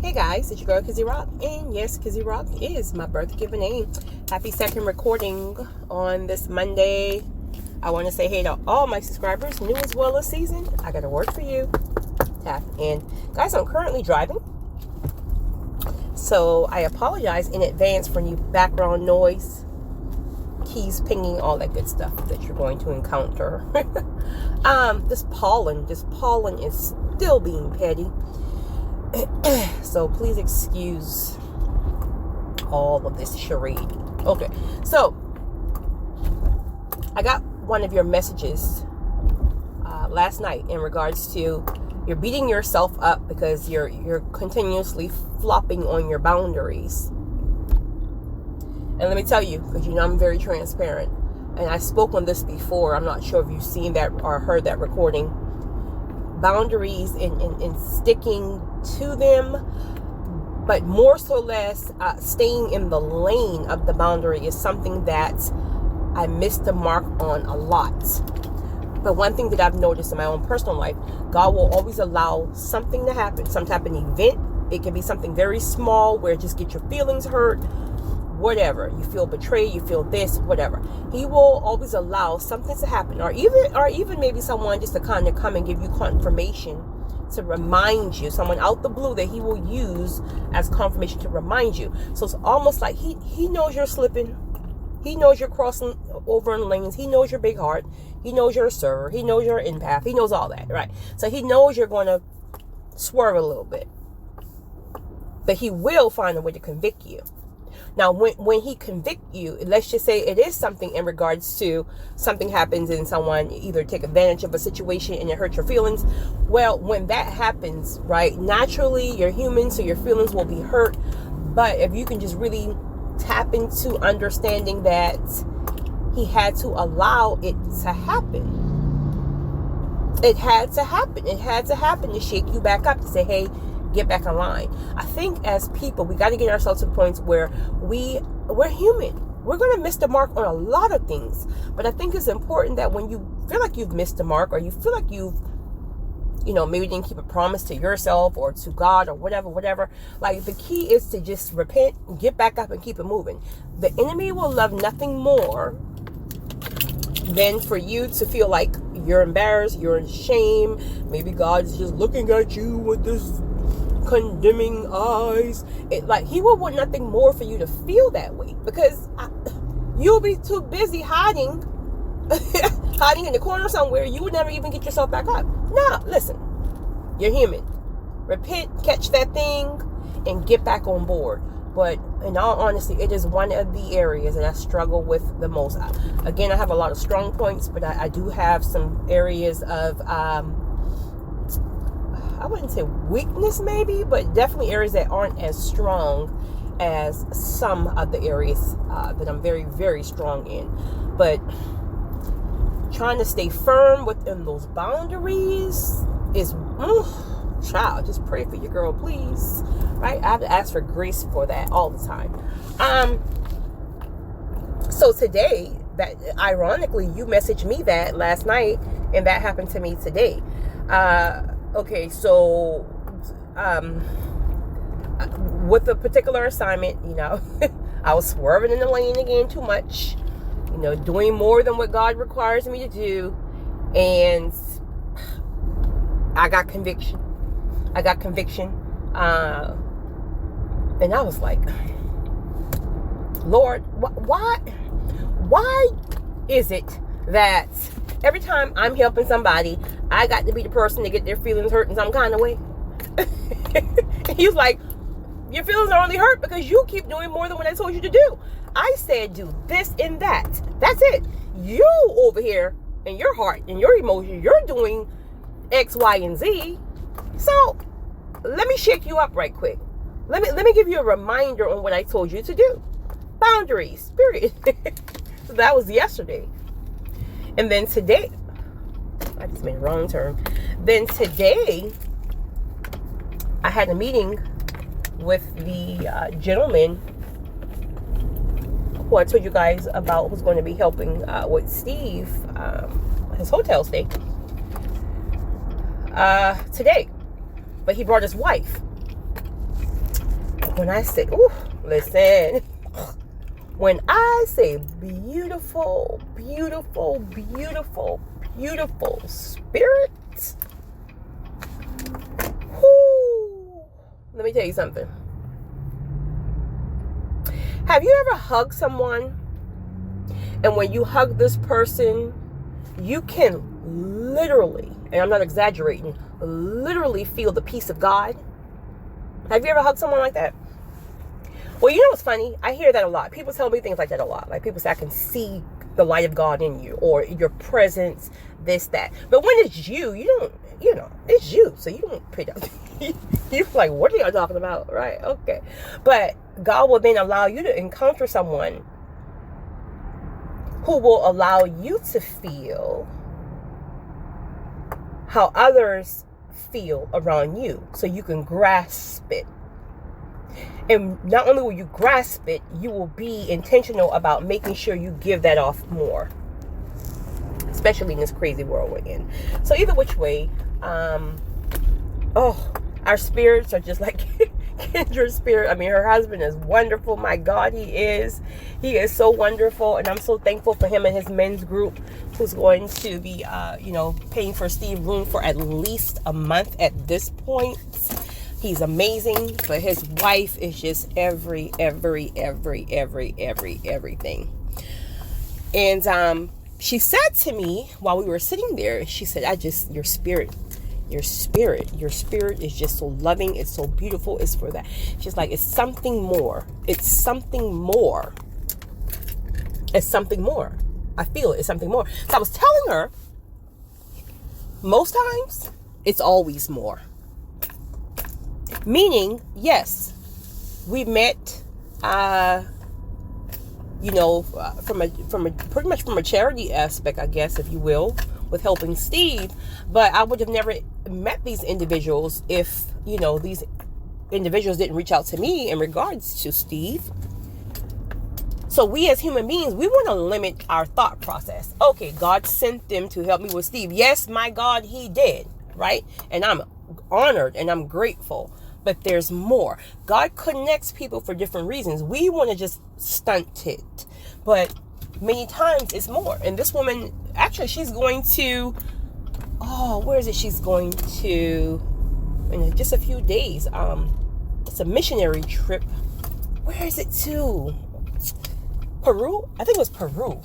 Hey guys, it's your girl Kizzy Rock, and yes, Kizzy Rock is my birth given name. Happy second recording on this Monday. I want to say hey to all my subscribers, new as well as seasoned. I got a word for you. Tap in. Guys, I'm currently driving, so I apologize in advance for any background noise, keys pinging, all that good stuff that you're going to encounter. This pollen is still being petty. So please excuse all of this charade. Okay, so I got one of your messages last night in regards to you're beating yourself up because you're continuously flopping on your boundaries. And let me tell you, because you know I'm very transparent, and I spoke on this before. I'm not sure if you've seen that or heard that recording. Boundaries and sticking to them, but more so less staying in the lane of the boundary is something that I missed the mark on a lot. But one thing that I've noticed in my own personal life, God will always allow something to happen, some type of event. It can be something very small where it just get your feelings hurt, whatever. You feel betrayed, you feel this, whatever. He will always allow something to happen, or even maybe someone just to kind of come and give you confirmation to remind you, someone out the blue that he will use as confirmation to remind you. So it's almost like he knows you're slipping. He knows you're crossing over in lanes. He knows your big heart. He knows you're a server. He knows you're an empath. He knows all that, right? So he knows you're going to swerve a little bit, but he will find a way to convict you. Now, when he convict you, let's just say it is something in regards to something happens and someone either take advantage of a situation and it hurts your feelings. Well, when that happens, right, naturally you're human, so your feelings will be hurt. But if you can just really tap into understanding that he had to allow it to happen. It had to happen. It had to happen to shake you back up, to say, hey, get back in line. I think as people, we got to get ourselves to the point where we're human. We're going to miss the mark on a lot of things. But I think it's important that when you feel like you've missed the mark, or you feel like you've, maybe didn't keep a promise to yourself or to God or whatever, like the key is to just repent, get back up and keep it moving. The enemy will love nothing more than for you to feel like you're embarrassed, you're in shame. Maybe God's just looking at you with this condemning eyes. He will want nothing more for you to feel that way, because you'll be too busy hiding in the corner somewhere. You would never even get yourself back up. Nah, listen, you're human. Repent, catch that thing, and get back on board. But in all honesty, it is one of the areas that I struggle with the most. Again, I have a lot of strong points, but I do have some areas of I wouldn't say weakness maybe, but definitely areas that aren't as strong as some of the areas that I'm very, very strong in. But trying to stay firm within those boundaries is, child, just pray for your girl, please. Right? I have to ask for grace for that all the time. So today, that ironically, you messaged me that last night, and that happened to me today. Okay, so with a particular assignment, I was swerving in the lane again too much, doing more than what God requires me to do, and I got conviction. And I was like, Lord, why is it that every time I'm helping somebody, I got to be the person to get their feelings hurt in some kind of way? He's like, your feelings are only hurt because you keep doing more than what I told you to do. I said do this and that. That's it. You over here in your heart and your emotions, you're doing X, Y, and Z. So let me shake you up right quick. Let me give you a reminder on what I told you to do. Boundaries, period. So that was yesterday. And then today, I just made a wrong turn. Then today, I had a meeting with the gentleman who I told you guys about, who's going to be helping with Steve, his hotel stay, today. But he brought his wife. when I say, ooh, listen, when I say beautiful, beautiful, beautiful, beautiful spirit, whoo, let me tell you something. Have you ever hugged someone, and when you hug this person, you can literally, and I'm not exaggerating, literally feel the peace of God? Have you ever hugged someone like that? Well, you know what's funny? I hear that a lot. People tell me things like that a lot. Like people say, I can see the light of God in you, or your presence, this, that. But when it's you, you don't, it's you. So you don't pick up. You're like, what are y'all talking about? Right? Okay. But God will then allow you to encounter someone who will allow you to feel how others feel around you, so you can grasp it. And not only will you grasp it, you will be intentional about making sure you give that off more, especially in this crazy world we're in. So either which way, our spirits are just like Kendra's spirit. I mean, her husband is wonderful. My God, he is so wonderful. And I'm so thankful for him and his men's group, who's going to be, paying for Steve room for at least a month at this point. He's amazing, but his wife is just everything. And she said to me while we were sitting there, she said, your spirit is just so loving. It's so beautiful. It's for that. She's like, it's something more. It's something more. It's something more. I feel it. It's something more. So I was telling her, most times it's always more. Meaning, yes, we met, from pretty much from a charity aspect, I guess, if you will, with helping Steve. But I would have never met these individuals if, these individuals didn't reach out to me in regards to Steve. So we as human beings, we want to limit our thought process. Okay, God sent them to help me with Steve. Yes, my God, he did, right? And I'm honored and I'm grateful. But there's more. God connects people for different reasons. We want to just stunt it. But many times it's more. And this woman, actually, she's going to, where is it? She's going to, in just a few days. It's a missionary trip. Where is it to? Peru? I think it was Peru,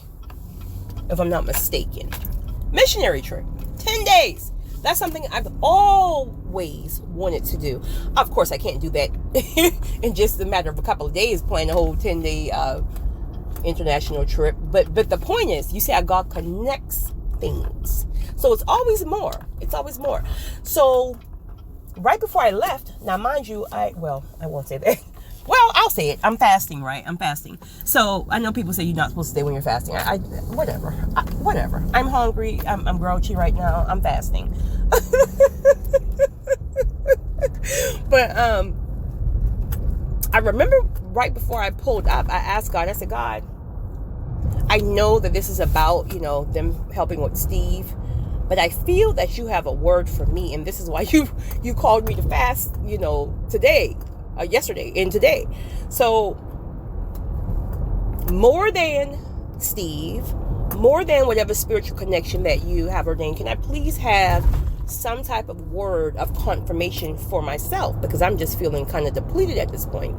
if I'm not mistaken. Missionary trip. 10 days. That's something I've always wanted to do. Of course, I can't do that in just a matter of a couple of days, plan a whole 10-day international trip. But the point is, you see how God connects things. So it's always more. It's always more. So right before I left, now mind you, I won't say that. Well, I'll say it. I'm fasting, right? I'm fasting. So I know people say you're not supposed to stay when you're fasting. Whatever. I'm hungry. I'm grouchy right now. I'm fasting. But I remember right before I pulled up, I asked God, I said, God, I know that this is about, them helping with Steve, but I feel that you have a word for me. And this is why you called me to fast, today. Yesterday and today. So more than Steve, more than whatever spiritual connection that you have ordained, can I please have some type of word of confirmation for myself? Because I'm just feeling kind of depleted at this point.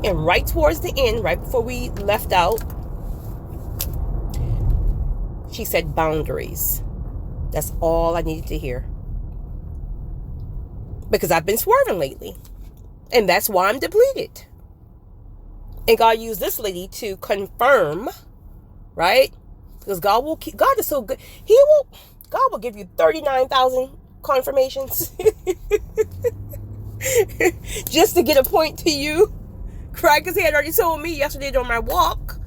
And right towards the end, right before we left out, she said boundaries. That's all I needed to hear. Because I've been swerving lately. And that's why I'm depleted. And God used this lady to confirm, right? Because God is so good. God will give you 39,000 confirmations just to get a point to you. Right? Because he had already told me yesterday during my walk,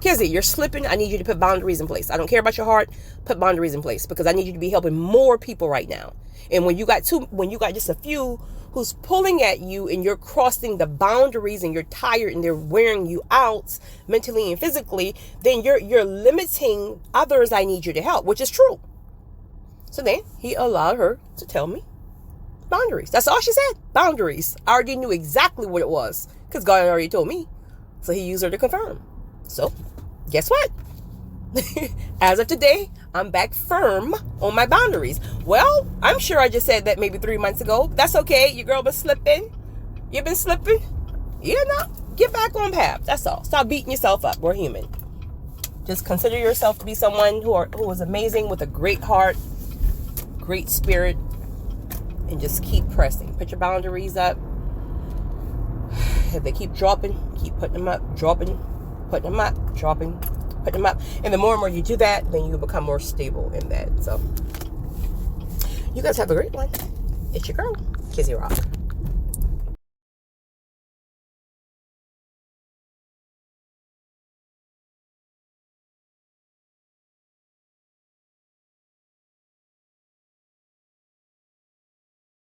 Kizzy, you're slipping. I need you to put boundaries in place. I don't care about your heart. Put boundaries in place, because I need you to be helping more people right now. And when you got just a few who's pulling at you and you're crossing the boundaries and you're tired and they're wearing you out mentally and physically, then you're limiting others I need you to help, which is true. So then he allowed her to tell me boundaries. That's all she said. Boundaries. I already knew exactly what it was because God already told me. So he used her to confirm. So guess what? As of today, I'm back firm on my boundaries. Well, I'm sure I just said that maybe 3 months ago. That's okay. Your girl been slipping. You've been slipping. You know, get back on path. That's all. Stop beating yourself up. We're human. Just consider yourself to be someone who is amazing with a great heart, great spirit, and just keep pressing. Put your boundaries up. If they keep dropping, keep putting them up, dropping, putting them up, dropping, putting them up. And the more and more you do that, then you become more stable in that. So you guys have a great one. It's your girl, Kizzy Rock.